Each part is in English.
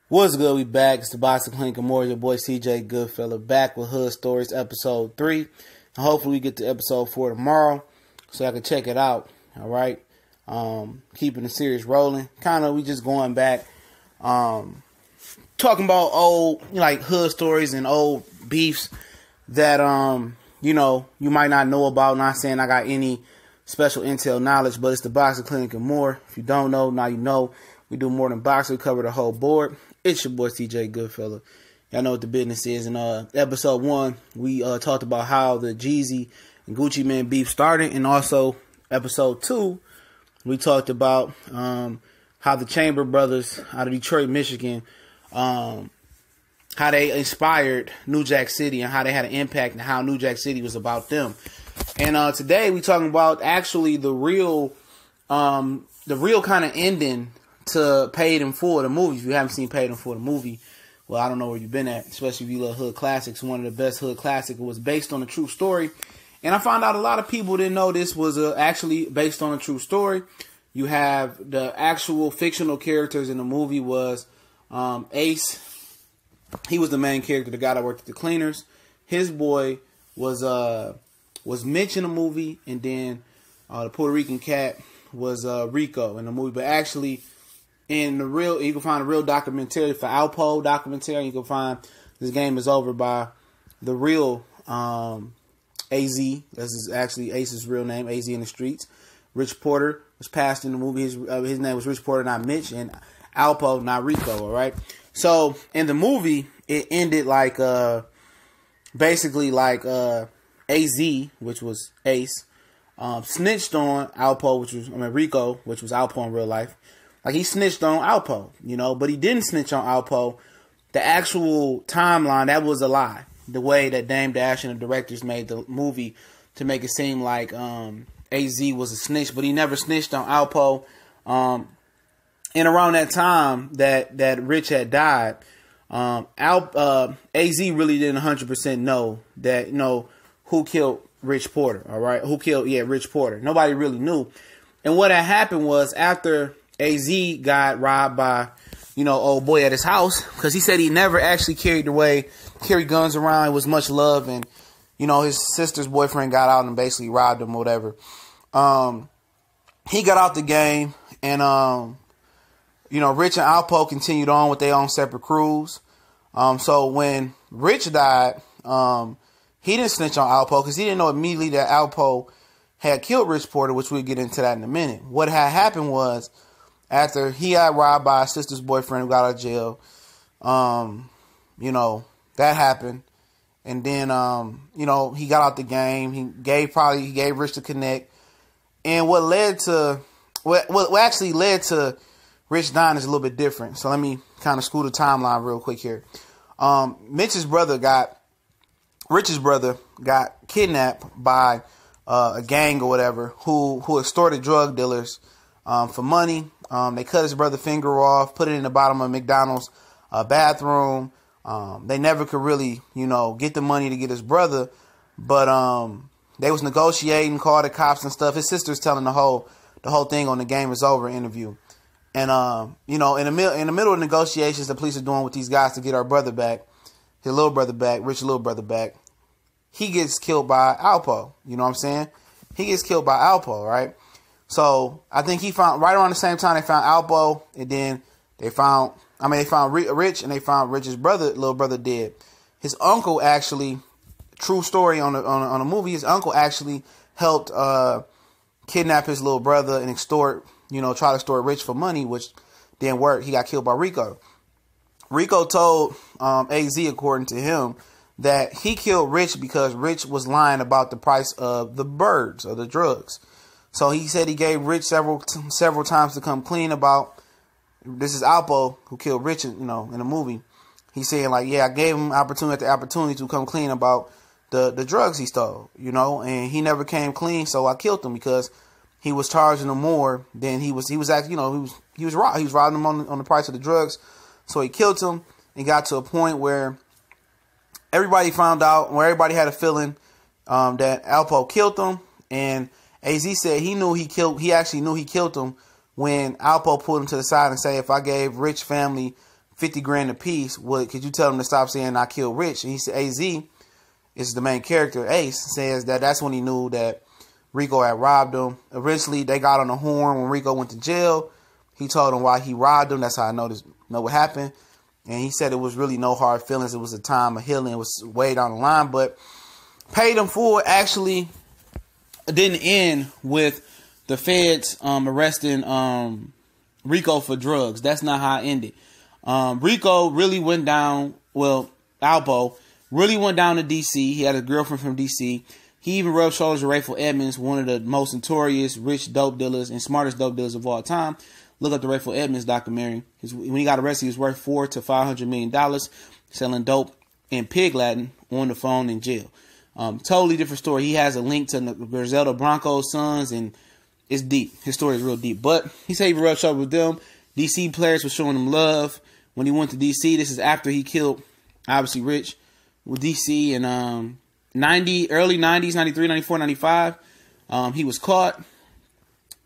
What's good? We back. It's the Boxing Clinic and more. Your boy CJ Goodfella back with Hood Stories episode 3. And hopefully we get to episode 4 tomorrow so I can check it out. All right. Keeping the series rolling. We just going back, talking about old, hood stories and old beefs that, you might not know about. Not saying I got any special intel knowledge, but it's the Boxing Clinic and more. If you don't know, now you know. We do more than boxing. We cover the whole board. It's your boy CJ Goodfella. Y'all know what the business is. In episode 1, we talked about how the Jeezy and Gucci Mane beef started. And also, episode 2, we talked about how the Chamber brothers out of Detroit, Michigan, how they inspired New Jack City and how they had an impact and how New Jack City was about them. And today, we talking about actually the real kind of ending to Paid in Full, the movie. If you haven't seen Paid in Full, the movie, well, I don't know where you've been at, especially if you love hood classics. One of the best hood classics. It was based on a true story. And I found out a lot of people didn't know this was actually based on a true story. You have the actual fictional characters in the movie was Ace. He was the main character, the guy that worked at the cleaners. His boy was Mitch in the movie, and then the Puerto Rican cat was Rico in the movie. But actually, in the real, you can find a real documentary for Alpo documentary. You can find This Game Is Over by the real AZ. This is actually Ace's real name, AZ in the Streets. Rich Porter was passed in the movie. His name was Rich Porter, not Mitch, and Alpo, not Rico. All right. So in the movie, it ended basically like AZ, which was Ace, snitched on Alpo, Rico, which was Alpo in real life. Like, he snitched on Alpo, but he didn't snitch on Alpo. The actual timeline, that was a lie. The way that Dame Dash and the directors made the movie to make it seem like AZ was a snitch, but he never snitched on Alpo. And around that time that Rich had died, AZ really didn't 100% know who killed Rich Porter, all right? Rich Porter. Nobody really knew. And what had happened was after AZ got robbed by, old boy at his house, because he said he never actually carried guns around. It was much love, and, his sister's boyfriend got out and basically robbed him or whatever. He got out the game, and, Rich and Alpo continued on with their own separate crews. So when Rich died, he didn't snitch on Alpo because he didn't know immediately that Alpo had killed Rich Porter, which we'll get into that in a minute. What had happened was, after he got robbed by his sister's boyfriend who got out of jail, that happened. And then, he got out the game. He gave Rich the connect. And what actually led to Rich dying is a little bit different. So let me kind of screw the timeline real quick here. Rich's brother got kidnapped by a gang or whatever who extorted drug dealers for money. They cut his brother's finger off, put it in the bottom of McDonald's bathroom. They never could really, get the money to get his brother, but they was negotiating, called the cops and stuff. His sister's telling the whole thing on The Game Is Over interview. And in the middle of negotiations the police are doing with these guys to get our brother back, his little brother back, Rich's little brother back, he gets killed by Alpo. You know what I'm saying? He gets killed by Alpo, right? So I think he found, right around the same time they found Alpo, and then they found Rich, and they found Rich's little brother dead. His uncle actually, true story on the movie, his uncle actually helped kidnap his little brother and try to extort Rich for money, which didn't work. He got killed by Rico. Rico told AZ, according to him, that he killed Rich because Rich was lying about the price of the birds or the drugs. So he said he gave Rich several times to come clean about. This is Alpo who killed Rich, in the movie. He's saying I gave him opportunity to come clean about the drugs he stole, and he never came clean. So I killed him because he was charging him more than he was actually, he was robbing him on the price of the drugs. So he killed him and got to a point where everybody found out, where everybody had a feeling that Alpo killed him, and AZ said he actually knew he killed him when Alpo pulled him to the side and said, if I gave Rich family $50 grand a piece. What could you tell him to stop saying I killed Rich? And he said, AZ is the main character. Ace says that that's when he knew that Rico had robbed him. Eventually, they got on the horn when Rico went to jail. He told him why he robbed him. That's how I know what happened. And he said it was really no hard feelings. It was a time of healing. It was way down the line. But Paid in Full actually didn't end with the feds arresting Rico for drugs. That's not how it ended. Rico really went down, well, Alpo really went down to D.C. He had a girlfriend from D.C. He even rubbed shoulders with Rayful Edmonds, one of the most notorious, rich dope dealers and smartest dope dealers of all time. Look up the Rayful Edmonds documentary. When he got arrested, he was worth $400 to $500 million selling dope in Pig Latin on the phone in jail. Totally different story. He has a link to the Griselda Broncos sons, and it's deep. His story is real deep. But he said he rubbed shoulders with them. DC players were showing him love. When he went to DC, this is after he killed, obviously, Rich with DC in early 90s, 93, 94, 95. He was caught.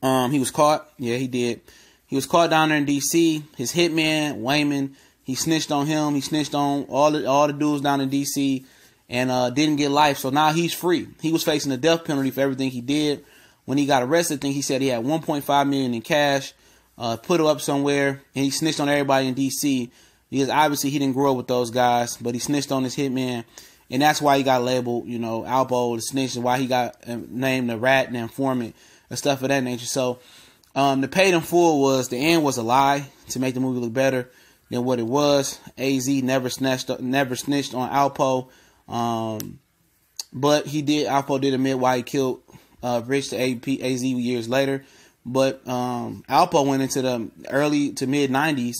Yeah, he did. He was caught down there in DC. His hitman, Wayman, he snitched on him. He snitched on all the dudes down in DC and didn't get life. So now he's free. He was facing the death penalty for everything he did. When he got arrested, I think he said he had $1.5 million in cash, put it up somewhere, and he snitched on everybody in DC because obviously he didn't grow up with those guys, but he snitched on his hitman, and that's why he got labeled, Alpo the snitch, and why he got named the rat and the informant and stuff of that nature. So the Paid in Full the end was a lie to make the movie look better than what it was. AZ never snitched on Alpo, but Alpo did admit why he killed Rich to AZ years later. But Alpo went into the early to mid 90s,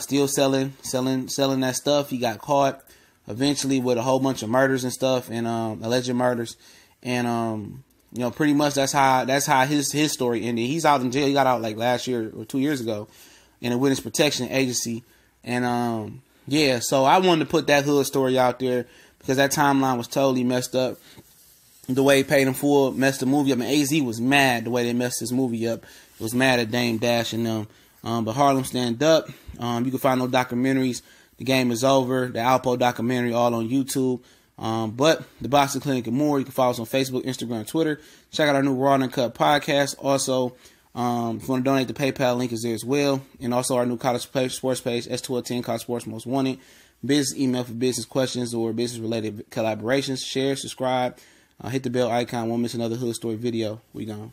still selling that stuff. He got caught eventually with a whole bunch of murders and stuff, and alleged murders, and pretty much that's how his story ended. He's out in jail. He got out like last year or 2 years ago in a witness protection agency, and yeah. So I wanted to put that hood story out there because that timeline was totally messed up. The way Paid in Full messed the movie up. I mean, AZ was mad the way they messed this movie up. It was mad at Dame Dash and them. But Harlem Stand Up. You can find no documentaries. The Game Is Over. The Alpo documentary all on YouTube. But the Boxing Clinic and more. You can follow us on Facebook, Instagram, Twitter. Check out our new Raw and Uncut podcast. Also, if you want to donate, the PayPal link is there as well. And also our new college sports page, S1210 College Sports Most Wanted. Business email for business questions or business related collaborations. Share, subscribe. Hit the bell icon. Won't miss another hood story video. We gone.